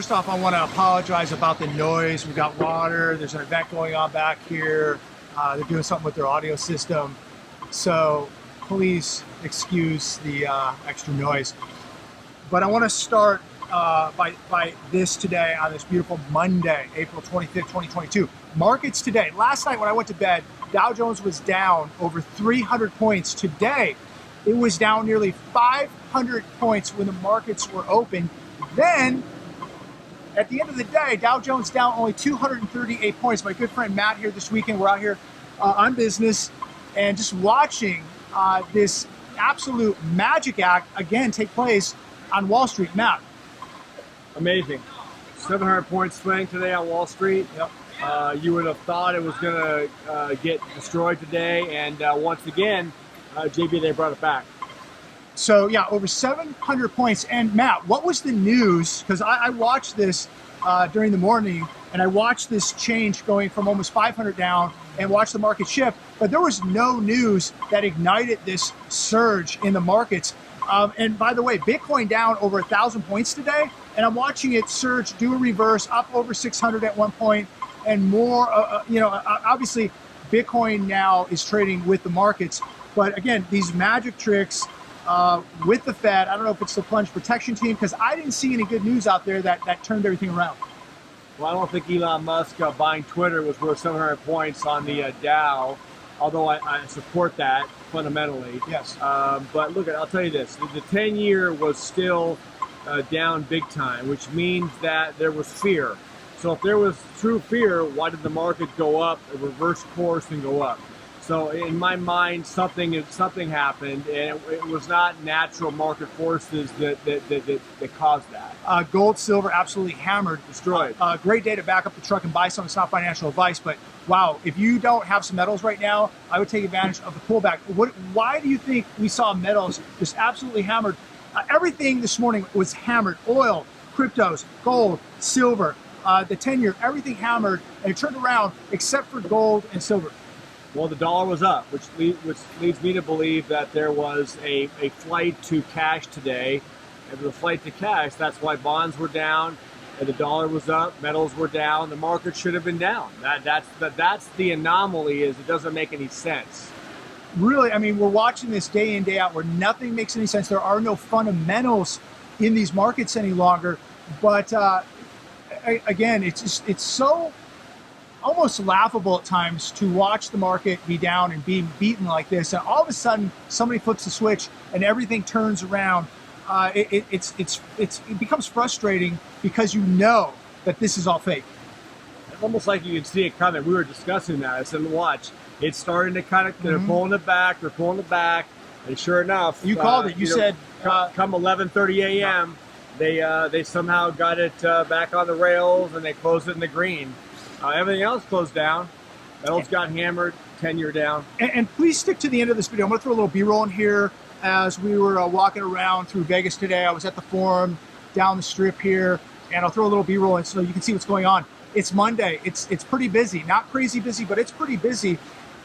first off, I want to apologize about the noise. We've got water. There's an event going on back here. They're doing something with their audio system. So please excuse the extra noise. But I want to start by this today on this beautiful Monday, April 25th, 2022. Markets today. Last night when I went to bed, Dow Jones was down over 300 points. Today, it was down nearly 500 points when the markets were open. Then, at the end of the day, Dow Jones down only 238 points. My good friend Matt here this weekend, we're out here on business and just watching this absolute magic act again take place on Wall Street. Matt. Amazing. 700 point swing today on Wall Street. Yep. You would have thought it was going to get destroyed today, and once again, JB, they brought it back. So yeah, over 700 points. And Matt, what was the news? Because I watched this during the morning, and I watched this change going from almost 500 down and watched the market shift, but there was no news that ignited this surge in the markets. And by the way, Bitcoin down over 1,000 points today, and I'm watching it surge, do a reverse, up over 600 at one point, and more. Obviously, Bitcoin now is trading with the markets. But again, these magic tricks with the Fed, I don't know if it's the plunge protection team, because I didn't see any good news out there that turned everything around. Well, I don't think Elon Musk buying Twitter was worth 700 points on the Dow, although I support that fundamentally. Yes. But look, I'll tell you this, the 10-year was still down big time, which means that there was fear. So if there was true fear, why did the market go up, reverse course, and go up? So in my mind, something happened, and it was not natural market forces that caused that. Gold, silver, absolutely hammered. Destroyed. Great day to back up the truck and buy some. It's not financial advice, but wow, if you don't have some metals right now, I would take advantage of the pullback. Why do you think we saw metals just absolutely hammered? Everything this morning was hammered. Oil, cryptos, gold, silver, the 10-year, everything hammered, and it turned around except for gold and silver. Well, the dollar was up, which leads me to believe that there was a flight to cash today. And the flight to cash, that's why bonds were down, and the dollar was up, metals were down. The market should have been down. That's the anomaly. Is it doesn't make any sense. Really, I mean, we're watching this day in, day out where nothing makes any sense. There are no fundamentals in these markets any longer. But again, it's so almost laughable at times to watch the market be down and being beaten like this, and all of a sudden somebody flips the switch and everything turns around. It becomes frustrating because you know that this is all fake. It's almost like you can see it coming. We were discussing that. I said, watch, it's starting to kind of, they're pulling it back, and sure enough, you called it. You said come 11:30 a.m. They somehow got it back on the rails, and they closed it in the green. Everything else closed down. Metals got hammered, 10-year down. And please stick to the end of this video. I'm going to throw a little B-roll in here. As we were walking around through Vegas today, I was at the forum down the strip here, and I'll throw a little B-roll in so you can see what's going on. It's Monday. It's pretty busy. Not crazy busy, but it's pretty busy.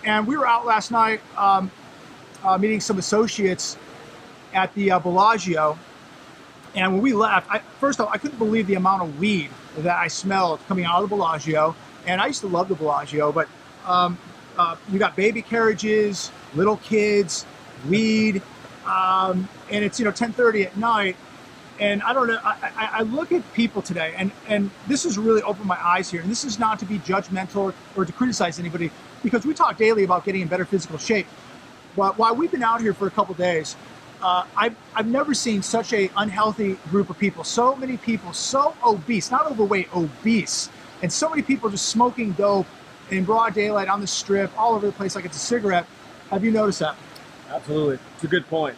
And we were out last night meeting some associates at the Bellagio. And when we left, first of all, I couldn't believe the amount of weed that I smelled coming out of the Bellagio. And I used to love the Bellagio, but you got baby carriages, little kids, weed, and it's 10:30 at night. And I don't know, I look at people today, and this has really opened my eyes here. And this is not to be judgmental or to criticize anybody, because we talk daily about getting in better physical shape. But while we've been out here for a couple days, I've never seen such a unhealthy group of people. So many people, so obese, not overweight, obese. And so many people just smoking dope in broad daylight on the strip, all over the place like it's a cigarette. Have you noticed that? Absolutely. It's a good point.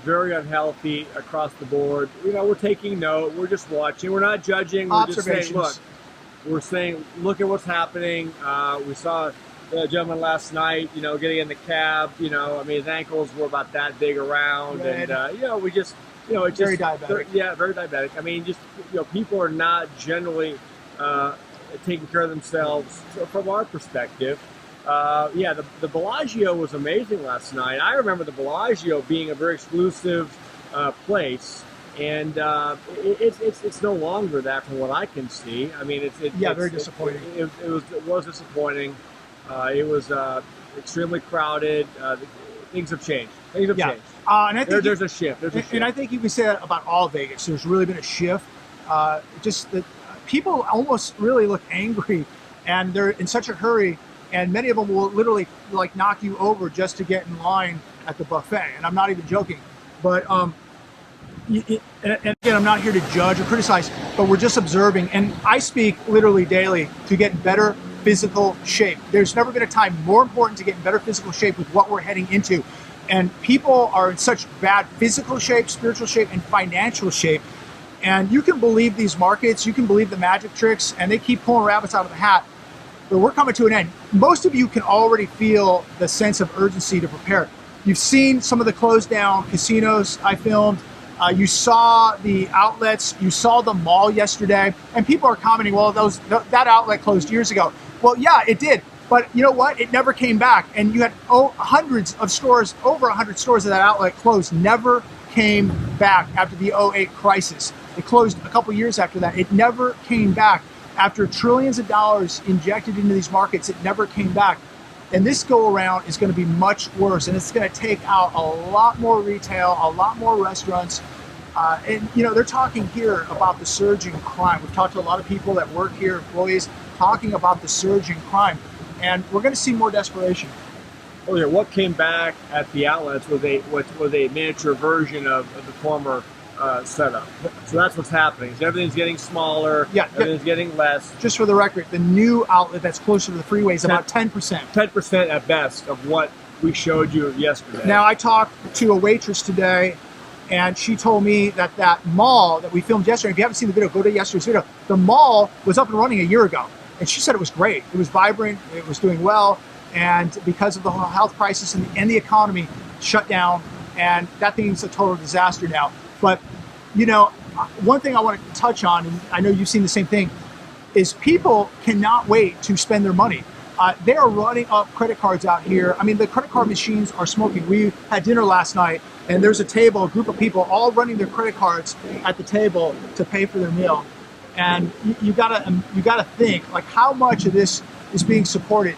Very unhealthy across the board. We're taking note. We're just watching. We're not judging. We're just saying, look. We're saying, look at what's happening. We saw the gentleman last night, getting in the cab. His ankles were about that big around. Red. And, we just, it's very just, diabetic. Yeah, very diabetic. People are not generally taking care of themselves from our perspective. The Bellagio was amazing last night. I remember the Bellagio being a very exclusive place, And it's no longer that from what I can see. I mean, very disappointing. It was disappointing. It was extremely crowded. Things have changed. Things have changed. And I think there's a shift. And I think you can say that about all Vegas. There's really been a shift. Just that people almost really look angry, and they're in such a hurry. And many of them will literally like knock you over just to get in line at the buffet. And I'm not even joking. But and again, I'm not here to judge or criticize, but we're just observing. And I speak literally daily to get in better physical shape. There's never been a time more important to get in better physical shape with what we're heading into. And people are in such bad physical shape, spiritual shape, and financial shape. And you can believe these markets, you can believe the magic tricks, and they keep pulling rabbits out of the hat. But we're coming to an end. Most of you can already feel the sense of urgency to prepare. You've seen some of the closed down casinos I filmed. You saw the outlets. You saw the mall yesterday. And people are commenting, well, that outlet closed years ago. Well, yeah, it did. But you know what? It never came back. And you had hundreds of stores, over 100 stores of that outlet closed, never came back after the '08 crisis. It closed a couple years after that. It never came back. After trillions of dollars injected into these markets, it never came back. And this go around is going to be much worse, and it's going to take out a lot more retail, a lot more restaurants. And you know, they're talking here about the surge in crime. We've talked to a lot of people that work here, employees, talking about the surge in crime. And we're going to see more desperation. Oh yeah, what came back at the outlets was a miniature version of the former setup. So that's what's happening. So everything's getting smaller. Yeah, everything's getting less. Just for the record, the new outlet that's closer to the freeway is about 10%. 10% at best of what we showed you yesterday. Now, I talked to a waitress today, and she told me that that mall that we filmed yesterday, if you haven't seen the video, go to yesterday's video. The mall was up and running a year ago, and she said it was great. It was vibrant. It was doing well. And because of the whole health crisis and the economy, shut down, and that thing's a total disaster now. But, you know, one thing I want to touch on, and I know you've seen the same thing, is people cannot wait to spend their money. They are running up credit cards out here. I mean, the credit card machines are smoking. We had dinner last night, and there's a group of people all running their credit cards at the table to pay for their meal. And you gotta think, like, how much of this is being supported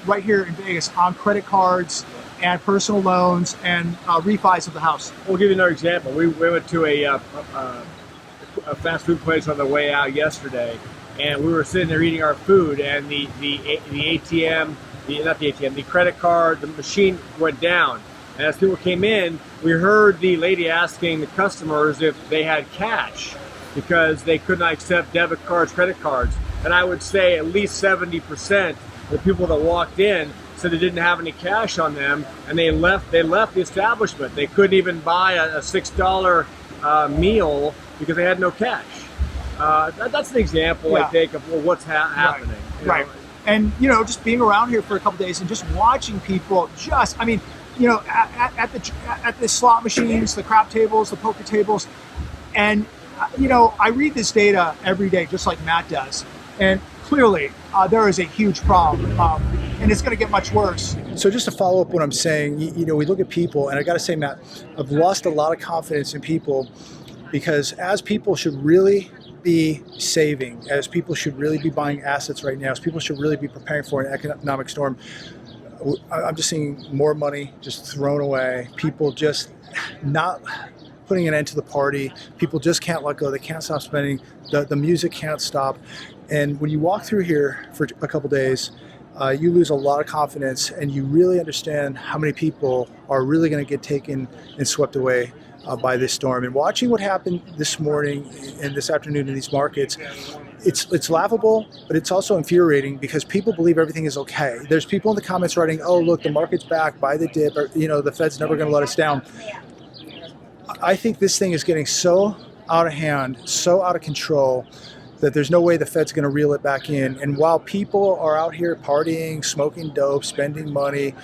right here in Vegas on credit cards and personal loans and refis of the house. We'll give you another example. We went to a fast food place on the way out yesterday, and we were sitting there eating our food, and the credit card, the machine went down. And as people came in, we heard the lady asking the customers if they had cash because they could not accept debit cards, credit cards. And I would say at least 70% of the people that walked in said they didn't have any cash on them, and they left the establishment. They couldn't even buy a $6 meal because they had no cash. That's an example, I think, of what's happening. Right. And, you know, just being around here for a couple days and just watching people I mean, you know, at the slot machines, the crap tables, the poker tables, and, you know, I read this data every day, just like Matt does. And clearly, there is a huge problem, and it's going to get much worse. So just to follow up what I'm saying, you know, we look at people, and I got to say, Matt, I've lost a lot of confidence in people because as people should really be saving, as people should really be buying assets right now, as people should really be preparing for an economic storm, I'm just seeing more money just thrown away, people just not putting an end to the party, people just can't let go, they can't stop spending, the music can't stop. And when you walk through here for a couple days, you lose a lot of confidence, and you really understand how many people are really going to get taken and swept away by this storm. And watching what happened this morning and this afternoon in these markets, it's laughable, but it's also infuriating because people believe everything is okay. There's people in the comments writing, "Oh, look, the market's back, buy the dip," or, you know, the Fed's never going to let us down. I think this thing is getting so out of hand, so out of control, that there's no way the Fed's going to reel it back in. And while people are out here partying, smoking dope, spending money,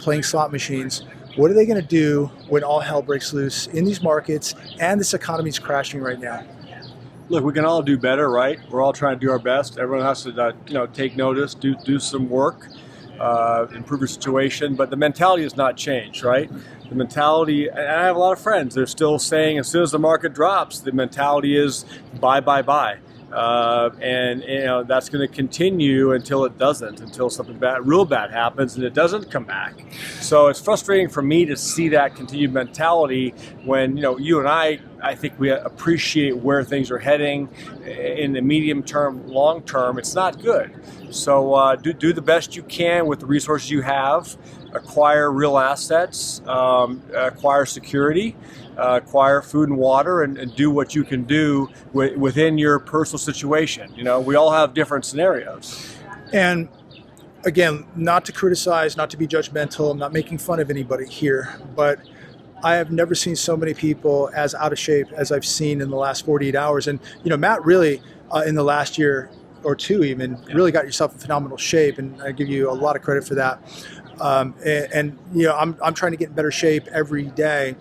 playing slot machines, what are they going to do when all hell breaks loose in these markets and this economy is crashing right now? Look, we can all do better, right? We're all trying to do our best. Everyone has to, you know, take notice, do some work. improve your situation, but the mentality has not changed, right? The mentality, and I have a lot of friends, they're still saying as soon as the market drops, the mentality is buy, buy, buy. And you know, that's going to continue until it doesn't, until something bad, real bad happens and it doesn't come back. So it's frustrating for me to see that continued mentality when, you know, you and I think we appreciate where things are heading in the medium term, long term. It's not good. So do the best you can with the resources you have. Acquire real assets, acquire security, acquire food and water, and do what you can do within your personal situation. You know, we all have different scenarios. And again, not to criticize, not to be judgmental, I'm not making fun of anybody here, but I have never seen so many people as out of shape as I've seen in the last 48 hours. And, you know, Matt really, in the last year or two even, really got yourself in phenomenal shape, and I give you a lot of credit for that. And you know, I'm trying to get in better shape every day,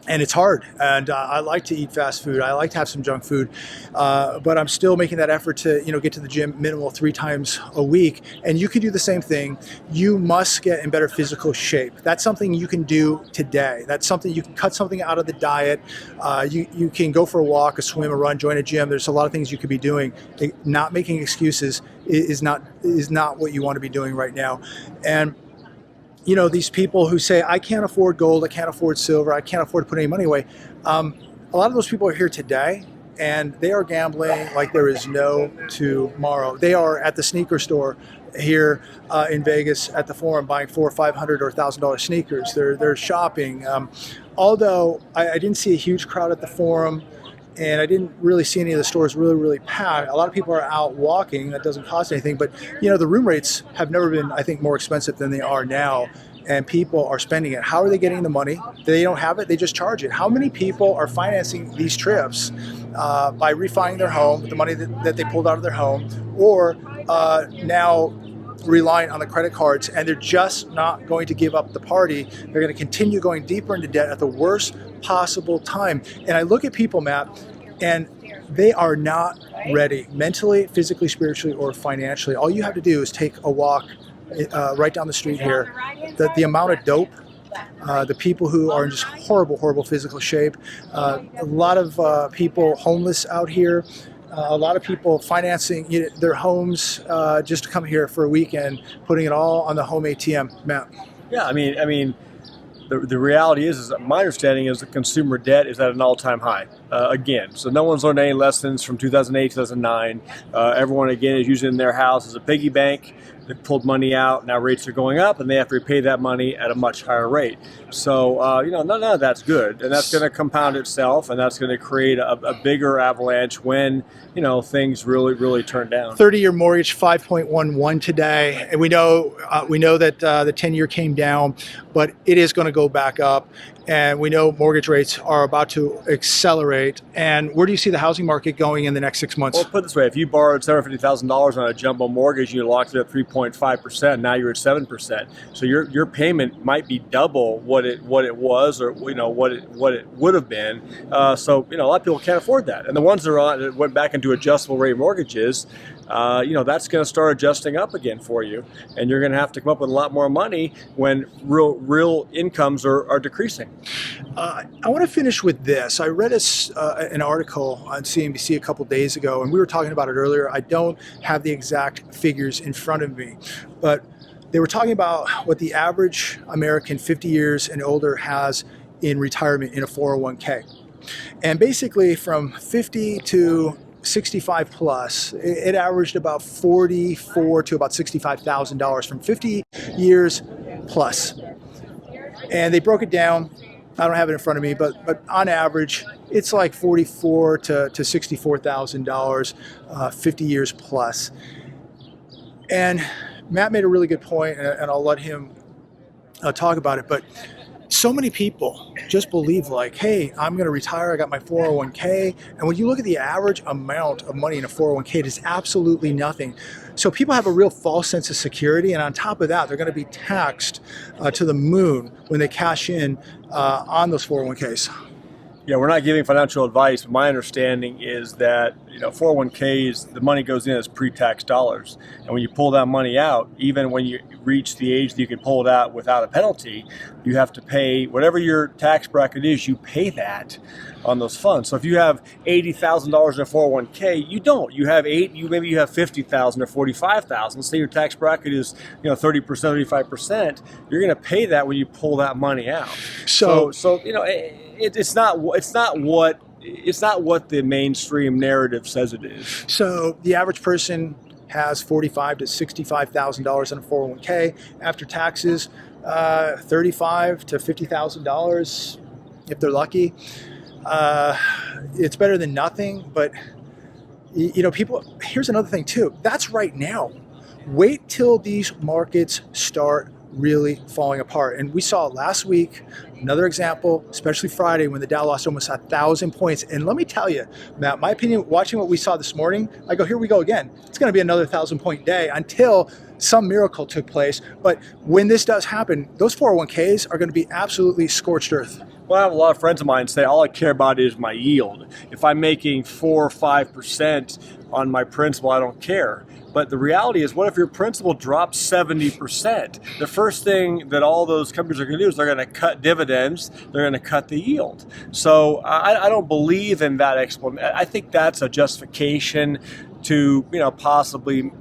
and it's hard. And I like to eat fast food. I like to have some junk food, but I'm still making that effort to, you know, get to the gym minimal 3 times a week. And you can do the same thing. You must get in better physical shape. That's something you can do today. That's something you can cut something out of the diet. You can go for a walk, a swim, a run, join a gym. There's a lot of things you could be doing. Not making excuses is not what you want to be doing right now. And you know, these people who say, I can't afford gold, I can't afford silver, I can't afford to put any money away. A lot of those people are here today, and they are gambling like there is no tomorrow. They are at the sneaker store here in Vegas at the Forum buying $400 or $500 or $1,000 sneakers. They're shopping. Although I didn't see a huge crowd at the Forum, and I didn't really see any of the stores really packed. A lot of people are out walking. That doesn't cost anything. But, you know, the room rates have never been, I think, more expensive than they are now. And people are spending it. How are they getting the money? They don't have it. They just charge it. How many people are financing these trips by refining their home with the money that they pulled out of their home, or now relying on the credit cards, and they're just not going to give up the party. They're going to continue going deeper into debt at the worst possible time. And I look at people, Matt, and they are not ready mentally, physically, spiritually, or financially. All you have to do is take a walk right down the street here. The amount of dope, the people who are in just horrible physical shape, a lot of people homeless out here, a lot of people financing their homes just to come here for a weekend, putting it all on the home ATM. Matt. Yeah, I mean, the reality is my understanding is the consumer debt is at an all-time high again. So no one's learned any lessons from 2008, 2009. Everyone again is using their house as a piggy bank. They pulled money out. Now rates are going up, and they have to repay that money at a much higher rate. So you know, none of that's good, and that's going to compound itself, and that's going to create a bigger avalanche when, you know, things really turn down. 30-year mortgage 5.11 today, and we know that the 10-year came down, but it is going to go back up. And we know mortgage rates are about to accelerate. And where do you see the housing market going in the next 6 months? Well, put it this way, if you borrowed $750,000 on a jumbo mortgage and you locked it at 3.5%, now you're at 7%. So your payment might be double what it was, or you know what it would have been. So you know, a lot of people can't afford that. And the ones that went back into adjustable rate mortgages, you know, that's going to start adjusting up again for you, and you're going to have to come up with a lot more money when real incomes are decreasing. I want to finish with this. I read an article on CNBC a couple days ago, and we were talking about it earlier. I don't have the exact figures in front of me, but they were talking about what the average American 50 years and older has in retirement in a 401k. And basically from 50 to 65 plus, it averaged about $44,000 to about $65,000 from 50 years plus. And they broke it down. I don't have it in front of me, but on average, it's like $44,000 to $64,000, 50 years plus. And Matt made a really good point, and I'll let him talk about it. But so many people just believe like, hey, I'm going to retire. I got my 401k. And when you look at the average amount of money in a 401k, it is absolutely nothing. So people have a real false sense of security. And on top of that, they're going to be taxed to the moon when they cash in on those 401ks. Yeah, we're not giving financial advice, but my understanding is that 401ks, the money goes in as pre-tax dollars. And when you pull that money out, even when you reach the age that you can pull it out without a penalty, you have to pay whatever your tax bracket is, you pay that on those funds. So if you have $80,000 in a 401k, you don't. You have maybe you have $50,000 or $45,000. Let's say your tax bracket is 30%, 35%. You're going to pay that when you pull that money out. So it's not what the mainstream narrative says it is. So the average person has $45,000 to $65,000 in a 401k after taxes, $35,000 to $50,000 if they're lucky. It's better than nothing, but people, here's another thing too. That's right now. Wait till these markets start really falling apart. And we saw last week, another example, especially Friday when the Dow lost almost 1,000 points. And let me tell you, Matt, my opinion, watching what we saw this morning, I go, here we go again. It's going to be another 1,000-point day until some miracle took place. But when this does happen, those 401ks are going to be absolutely scorched earth. Well, I have a lot of friends of mine say all I care about is my yield. If I'm making 4 or 5% on my principal, I don't care. But the reality is, what if your principal drops 70%? The first thing that all those companies are going to do is they're going to cut dividends. They're going to cut the yield. So I don't believe in that explanation. I think that's a justification to possibly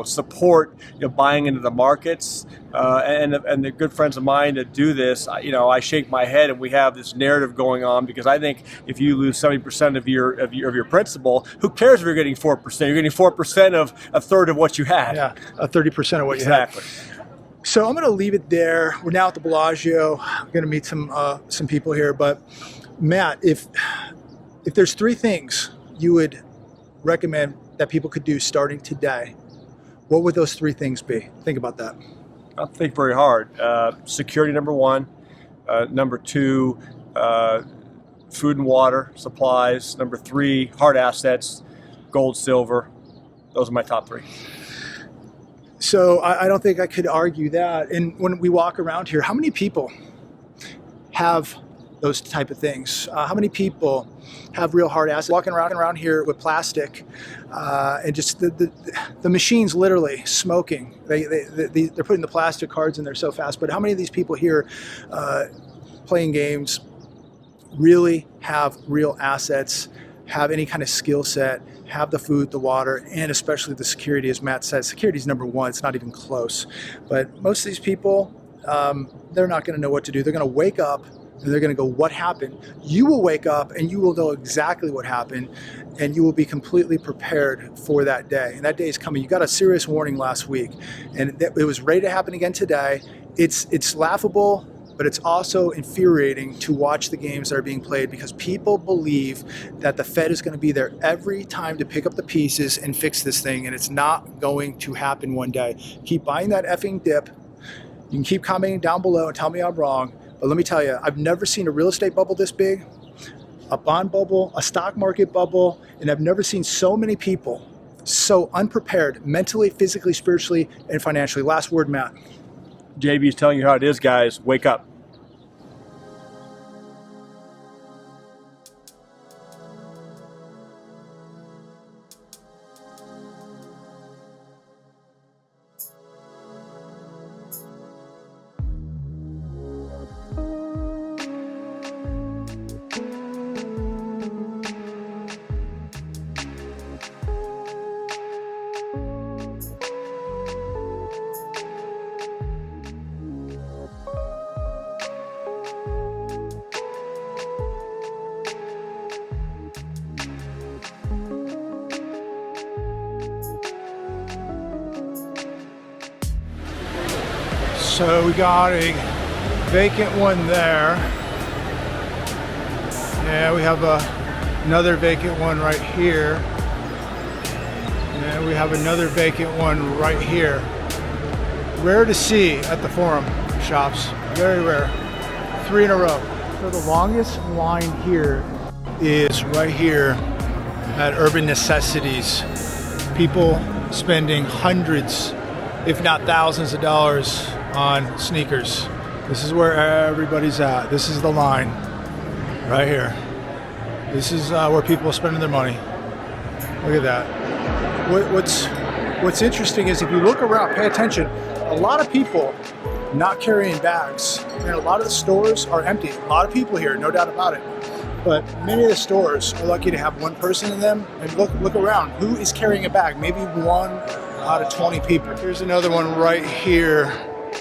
support buying into the markets. And the good friends of mine that do this, I shake my head, and we have this narrative going on because I think if you lose 70% of your principal, who cares if you're getting 4%? You're getting 4% of a third of what you had. Yeah, 30% of what you had. Exactly. So I'm going to leave it there. We're now at the Bellagio. I'm going to meet some people here. But Matt, if there's 3 things you would recommend that people could do starting today, what would those 3 things be? Think about that. I'll think very hard. Security, number 1. Number 2, food and water supplies. Number 3, hard assets, gold, silver. Those are my top 3. So I don't think I could argue that. And when we walk around here, how many people have those type of things? How many people have real hard assets? Walking around here with plastic and just the machines literally smoking. They're putting the plastic cards in there so fast. But how many of these people here playing games really have real assets, have any kind of skill set, have the food, the water, and especially the security? As Matt said, security is number 1. It's not even close. But most of these people, they're not going to know what to do. They're going to wake up and they're going to go, what happened? You will wake up and you will know exactly what happened, and you will be completely prepared for that day. And that day is coming. You got a serious warning last week, and it was ready to happen again today. It's laughable, but it's also infuriating to watch the games that are being played because people believe that the Fed is going to be there every time to pick up the pieces and fix this thing, and it's not going to happen one day. Keep buying that effing dip. You can keep commenting down below and tell me I'm wrong. But let me tell you, I've never seen a real estate bubble this big, a bond bubble, a stock market bubble, and I've never seen so many people so unprepared mentally, physically, spiritually, and financially. Last word, Matt. JB is telling you how it is, guys. Wake up. So we got a vacant one there. Yeah, we have another vacant one right here. And we have another vacant one right here. Rare to see at the forum shops, very rare. 3 in a row. So the longest line here is right here at Urban Necessities. People spending hundreds, if not thousands of dollars on sneakers. This is where everybody's at. This is the line right here. This is where people are spending their money. Look at that. What's interesting is if you look around, pay attention, a lot of people not carrying bags. And a lot of the stores are empty. A lot of people here, no doubt about it. But many of the stores are lucky to have one person in them. And look around. Who is carrying a bag? Maybe 1 out of 20 people. Here's another one right here.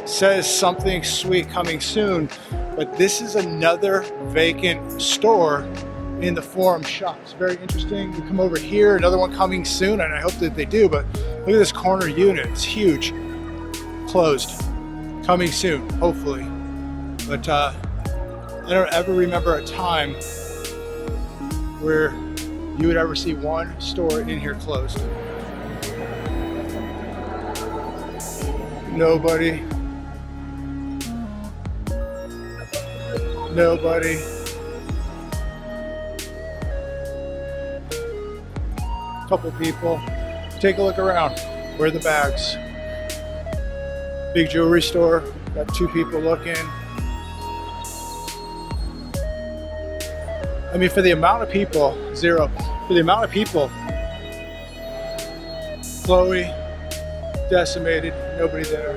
Says something sweet coming soon. But this is another vacant store in the Forum Shops. Very interesting. We come over here, another one coming soon, and I hope that they do. But look at this corner unit. It's huge. Closed. Coming soon, hopefully. But I don't ever remember a time where you would ever see one store in here closed. Nobody. Nobody. Couple people. Take a look around. Where are the bags? Big jewelry store. Got 2 people looking. I mean, for the amount of people, 0. For the amount of people, Chloe, decimated, nobody there.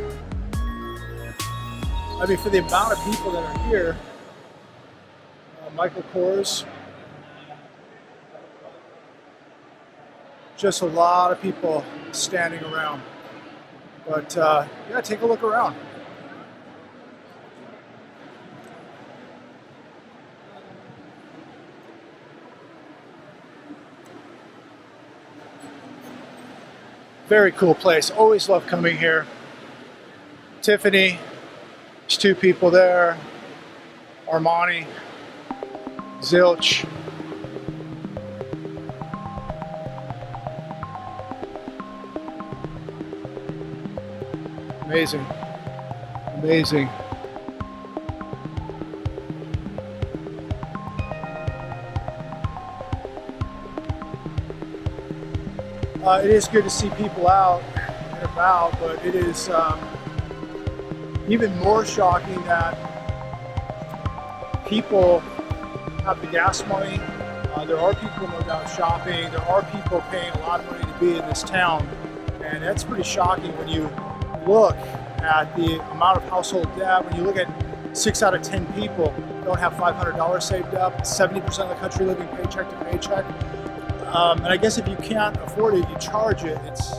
I mean, for the amount of people that are here, Michael Kors, just a lot of people standing around. But yeah, take a look around. Very cool place. Always love coming here. Tiffany, there's 2 people there. Armani, Zilch. Amazing. Amazing. It is good to see people out and about, but it is even more shocking that people have the gas money. There are people, no doubt, shopping. There are people paying a lot of money to be in this town, and that's pretty shocking when you look at the amount of household debt. When you look at 6 out of 10 people don't have $500 saved up, 70% of the country living paycheck to paycheck. And I guess if you can't afford it, you charge it. It's